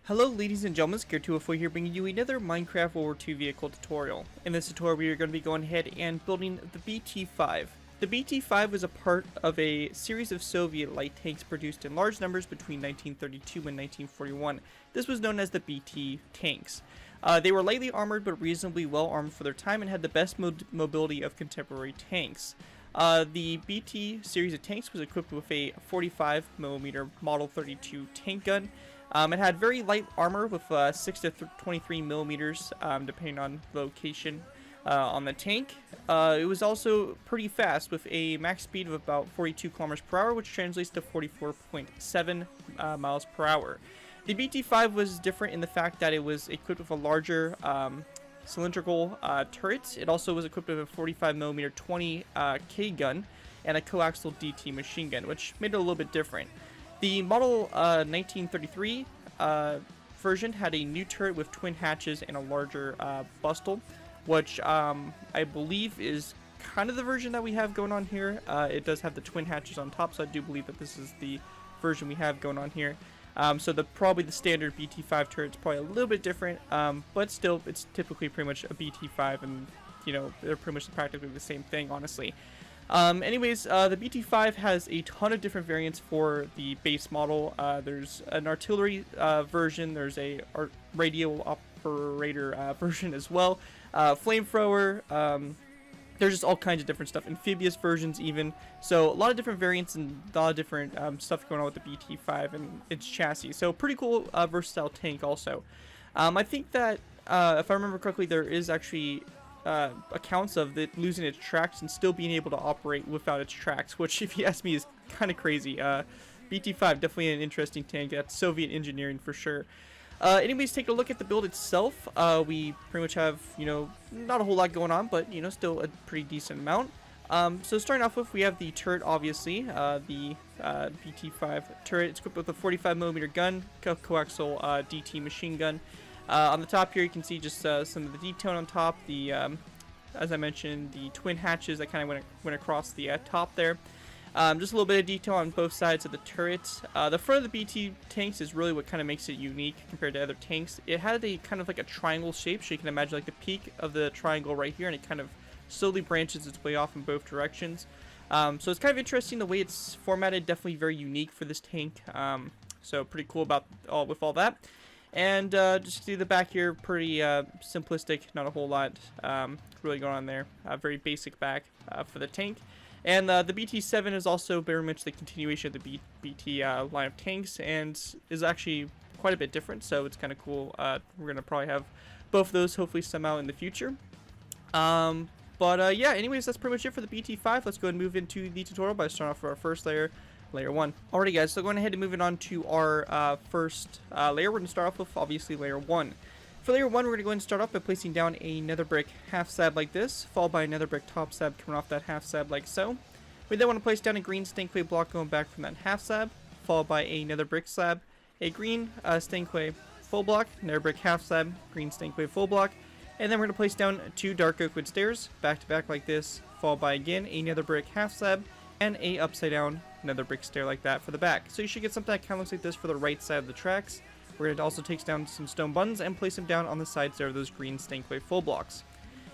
Hello ladies and gentlemen, Scared204 here bringing you another Minecraft World War II vehicle tutorial. In this tutorial we are going to be going ahead and building the BT-5. The BT-5 was a part of a series of Soviet light tanks produced in large numbers between 1932 and 1941. This was known as the BT tanks. They were lightly armored but reasonably well armed for their time and had the best mobility of contemporary tanks. The BT series of tanks was equipped with a 45mm Model 32 tank gun. It had very light armor with 6 to 23 millimeters, depending on the location on the tank. It was also pretty fast with a max speed of about 42 kilometers per hour, which translates to 44.7 miles per hour. The BT-5 was different in the fact that it was equipped with a larger cylindrical turret. It also was equipped with a 45mm 20K gun and a coaxial DT machine gun, which made it a little bit different. The Model 1933 version had a new turret with twin hatches and a larger bustle, which I believe is kind of the version that we have going on here. It does have the twin hatches on top, so I do believe that this is the version we have going on here. So probably the standard BT-5 turret is probably a little bit different, but still, it's typically pretty much a BT-5, and you know, they're pretty much practically the same thing, honestly. Anyways, the BT-5 has a ton of different variants for the base model. There's an artillery version, there's a radio operator version as well, flamethrower, there's just all kinds of different stuff, amphibious versions even, so a lot of different variants and a lot of different stuff going on with the BT-5 and its chassis. So pretty cool, versatile tank also. I think that, if I remember correctly, there is actually accounts of it losing its tracks and still being able to operate without its tracks, which, if you ask me, is kind of crazy. BT-5, definitely an interesting tank. That's Soviet engineering for sure. Anyways, take a look at the build itself. We pretty much have, you know, not a whole lot going on, but, you know, still a pretty decent amount. So starting off with, we have the turret, obviously, the BT-5 turret. It's equipped with a 45mm gun, coaxial DT machine gun. On the top here, you can see just some of the detail on top. The, as I mentioned, the twin hatches that kind of went across the top there. Just a little bit of detail on both sides of the turret. The front of the BT tanks is really what kind of makes it unique compared to other tanks. It had a kind of like a triangle shape, so you can imagine like the peak of the triangle right here, and it kind of slowly branches its way off in both directions. So it's kind of interesting the way it's formatted. Definitely very unique for this tank. So pretty cool about with all that. And just see the back here, pretty simplistic, not a whole lot really going on there. Very basic back for the tank. And the BT-7 is also very much the continuation of the BT line of tanks, and is actually quite a bit different, so it's kind of cool. We're going to probably have both of those hopefully somehow in the future. Yeah, anyways, that's pretty much it for the BT-5. Let's go ahead and move into the tutorial by starting off with our first layer. Layer 1. Alrighty guys, so going ahead and moving on to our first layer, we're going to start off with obviously layer 1. For layer 1, we're going to go ahead and start off by placing down a nether brick half slab like this, followed by another brick top slab coming off that half slab like so. We then want to place down a green stained clay block going back from that half slab, followed by another brick slab, a green stained clay full block, another brick half slab, green stained clay full block, and then we're going to place down 2 dark oak wood stairs, back to back like this, followed by again another brick half slab, and a upside down another brick stair like that for the back. So you should get something that kind of looks like this for the right side of the tracks. We're going to also take down some stone buttons and place them down on the sides there of those green stained clay full blocks.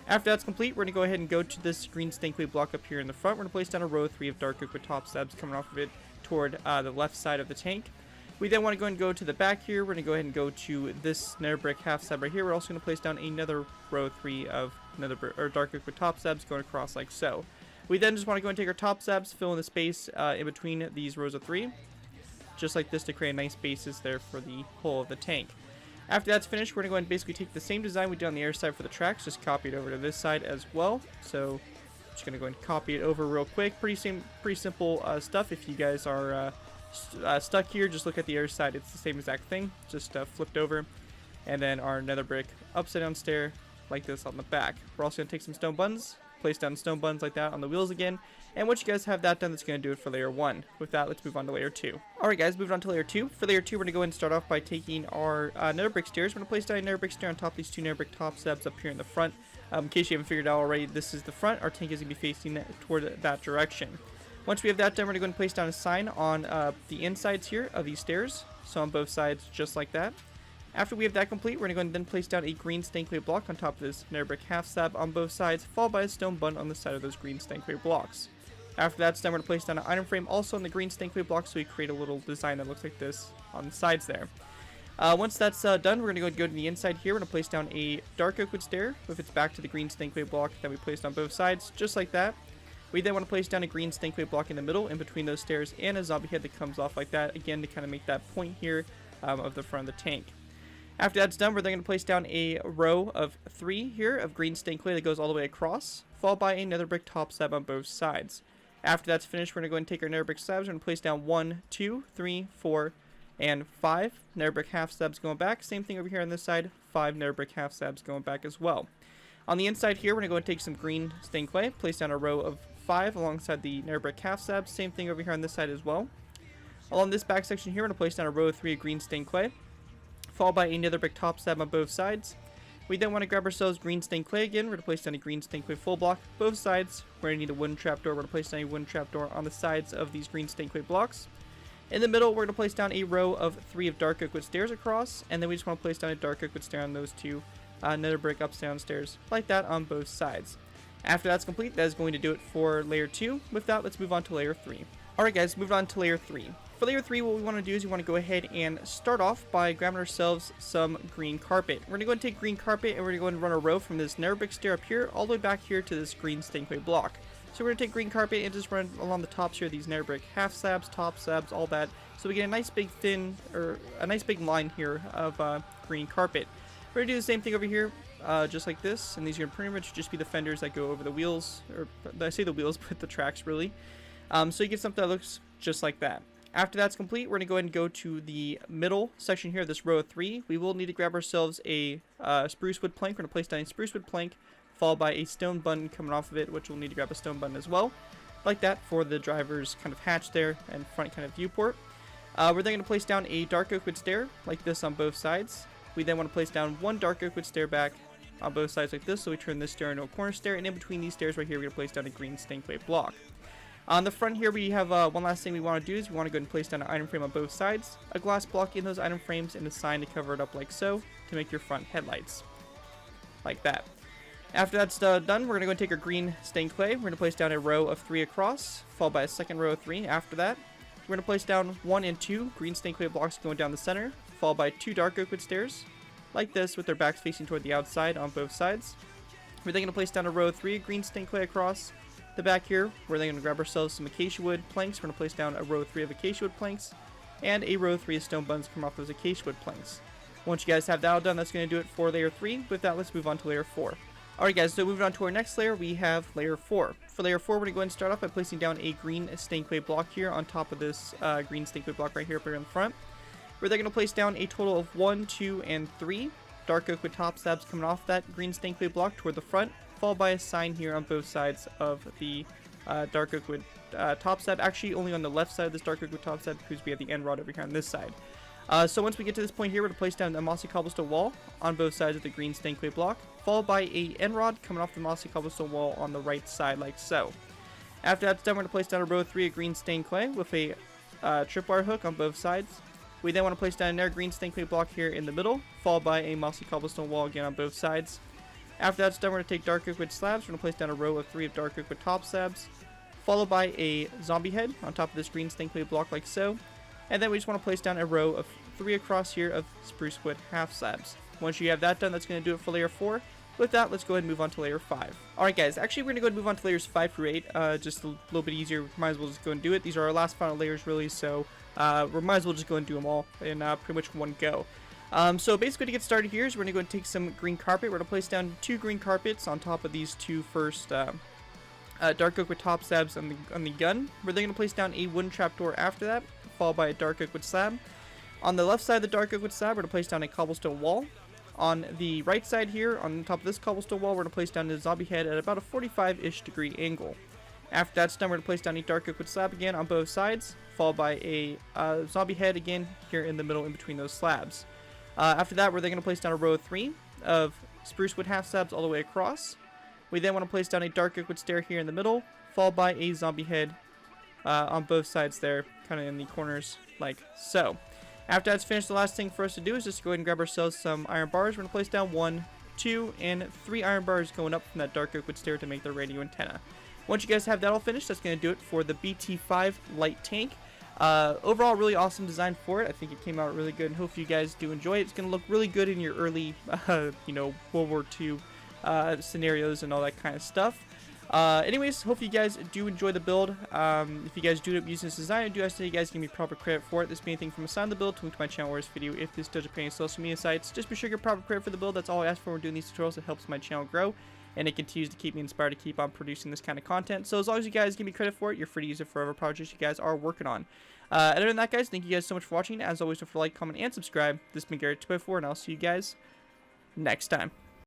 After that's complete, we're going to go ahead and go to this green stained clay block up here in the front. We're going to place down a row 3 of dark oak with top slabs coming off of it toward the left side of the tank. We then want to go and go to the back here. We're going to go ahead and go to this nether brick half slab right here. We're also going to place down another row 3 of dark oak with top slabs going across like so. We then just want to go and take our top slabs, fill in the space in between these rows of 3, just like this, to create nice bases there for the whole of the tank. After that's finished, we're going to go and basically take the same design we did on the air side for the tracks, just copy it over to this side as well. So just going to go and copy it over real quick. Pretty simple stuff. If you guys are stuck here, just look at the air side. It's the same exact thing, just flipped over. And then our nether brick upside down stair like this on the back. We're also going to take some stone buttons, place down stone buttons like that on the wheels again, and once you guys have that done, that's going to do it for layer 1. With that, let's move on to layer 2. Alright guys, moving on to layer 2. For layer 2, we're going to go ahead and start off by taking our nether brick stairs. We're going to place down a nether brick stair on top of these 2 nether brick top slabs up here in the front. In case you haven't figured out already, this is the front. Our tank is going to be facing toward that direction. Once we have that done, we're going to go and place down a sign on the insides here of these stairs. So on both sides, just like that. After we have that complete, we're going to go and then place down a green stained clay block on top of this nether brick half slab on both sides, followed by a stone button on the side of those green stained clay blocks. After that's done, we're going to place down an item frame also on the green stained clay block, so we create a little design that looks like this on the sides there. Once that's done, we're going to go to the inside here. We're going to place down a dark oak wood stair with its back to the green stained clay block that we placed on both sides, just like that. We then want to place down a green stained clay block in the middle, in between those stairs, and a zombie head that comes off like that, again to kind of make that point here of the front of the tank. After that's done, we're then going to place down a row of 3 here of green stained clay that goes all the way across, followed by another brick top slab on both sides. After that's finished, we're going to go and take our nether brick slabs. We're going to place down 1, 2, 3, 4, and 5 nether brick half slabs going back. Same thing over here on this side, 5 nether brick half slabs going back as well. On the inside here, we're going to go and take some green stained clay, place down a row of 5 alongside the nether brick half slabs. Same thing over here on this side as well. Along this back section here, we're going to place down a row of 3 of green stained clay, followed by another brick top slab on both sides. We then want to grab ourselves green stained clay again. We're going to place down a green stained clay full block, both sides. We're going to need a wooden trapdoor. We're going to place down a wooden trapdoor on the sides of these green stained clay blocks. In the middle, we're going to place down a row of 3 of dark oak wood stairs across, and then we just want to place down a dark oak wood stair on those 2 nether brick ups downstairs, like that on both sides. After that's complete, that is going to do it for layer 2. With that, let's move on to layer 3. Alright guys, move on to layer 3. For layer 3, what we want to do is we want to go ahead and start off by grabbing ourselves some green carpet. We're going to go and take green carpet, and we're going to go and run a row from this nether brick stair up here all the way back here to this green stained clay block. So we're going to take green carpet and just run along the tops here, these nether brick half slabs, top slabs, all that. So we get a nice big thin, or a nice big line here of green carpet. We're going to do the same thing over here, just like this, and these are going to pretty much just be the fenders that go over the wheels, or I say the wheels, but the tracks really. So you get something that looks just like that. After that's complete, we're going to go ahead and go to the middle section here, this row of 3. We will need to grab ourselves a spruce wood plank. We're going to place down a spruce wood plank, followed by a stone button coming off of it, which we'll need to grab a stone button as well, like that for the driver's kind of hatch there and front kind of viewport. We're then going to place down a dark oak wood stair, like this on both sides. We then want to place down 1 dark oak wood stair back on both sides like this, so we turn this stair into a corner stair, and in between these stairs right here, we're going to place down a green stained clay block. On the front here, we have one last thing we want to do is we want to go and place down an item frame on both sides, a glass block in those item frames, and a sign to cover it up like so to make your front headlights. Like that. After that's done, we're going to go and take our green stained clay. We're going to place down a row of 3 across, followed by a second row of 3 after that. We're going to place down 1 and 2 green stained clay blocks going down the center, followed by 2 dark oak wood stairs, like this with their backs facing toward the outside on both sides. We're then going to place down a row of 3 green stained clay across. The back here, we're then going to grab ourselves some acacia wood planks. We're going to place down a row of 3 of acacia wood planks, and a row of 3 of stone buttons come off those acacia wood planks. Once you guys have that all done, that's going to do it for layer 3. With that, let's move on to layer 4. Alright guys, so moving on to our next layer, we have layer 4. For layer 4, we're going to go ahead and start off by placing down a green stained clay block here on top of this green stained clay block right here up here in the front. We're then going to place down a total of 1, 2, and 3 dark oak wood top slabs coming off that green stained clay block toward the front, followed by a sign here on both sides of the dark oak wood top slab. Actually, only on the left side of this dark oak wood top slab, because we have the end rod over here on this side. So once we get to this point here, we're going to place down a mossy cobblestone wall on both sides of the green stained clay block, followed by a end rod coming off the mossy cobblestone wall on the right side, like so. After that's done, we're going to place down a row of 3 of green stained clay with a tripwire hook on both sides. We then want to place down another green stained clay block here in the middle, followed by a mossy cobblestone wall again on both sides. After that's done, we're going to take dark oak wood slabs. We're going to place down a row of 3 of dark oak wood top slabs, followed by a zombie head on top of this green stained clay block like so. And then we just want to place down a row of 3 across here of spruce wood half slabs. Once you have that done, that's going to do it for layer 4. With that, let's go ahead and move on to layer 5. Alright guys, actually we're going to go ahead and move on to layers 5 through 8, just a little bit easier. Might as well just go and do it. These are our last final layers really, so we might as well just go and do them all in pretty much one go. So basically to get started here is we're going to go and take some green carpet. We're going to place down 2 green carpets on top of these 2 first dark oak wood top slabs on the gun. We're then going to place down a wooden trapdoor after that, followed by a dark oak wood slab. On the left side of the dark oak wood slab, we're going to place down a cobblestone wall. On the right side here, on top of this cobblestone wall, we're going to place down a zombie head at about a 45-ish degree angle. After that's done, we're going to place down a dark oak wood slab again on both sides, followed by a zombie head again here in the middle in between those slabs. After that, we're then going to place down a row of 3 of spruce wood half slabs all the way across. We then want to place down a dark oak wood stair here in the middle, followed by a zombie head on both sides there, kind of in the corners like so. After that's finished, the last thing for us to do is just go ahead and grab ourselves some iron bars. We're going to place down 1, 2, and 3 iron bars going up from that dark oak wood stair to make the radio antenna. Once you guys have that all finished, that's going to do it for the BT-5 light tank. Overall, really awesome design for it. I think it came out really good, and hopefully you guys do enjoy it. It's going to look really good in your early, World War II scenarios and all that kind of stuff. Anyways, hope you guys do enjoy the build. If you guys do end up using this design, I do ask that you guys give me proper credit for it. This being anything from aside the build to link to my channel or this video. If this does appear on social media sites, just be sure to get proper credit for the build. That's all I ask for when we're doing these tutorials. It helps my channel grow, and it continues to keep me inspired to keep on producing this kind of content. So as long as you guys give me credit for it, you're free to use it for whatever projects you guys are working on. Other than that, guys, thank you guys so much for watching. As always, don't forget to like, comment, and subscribe. This has been Garrett 2x4, and I'll see you guys next time.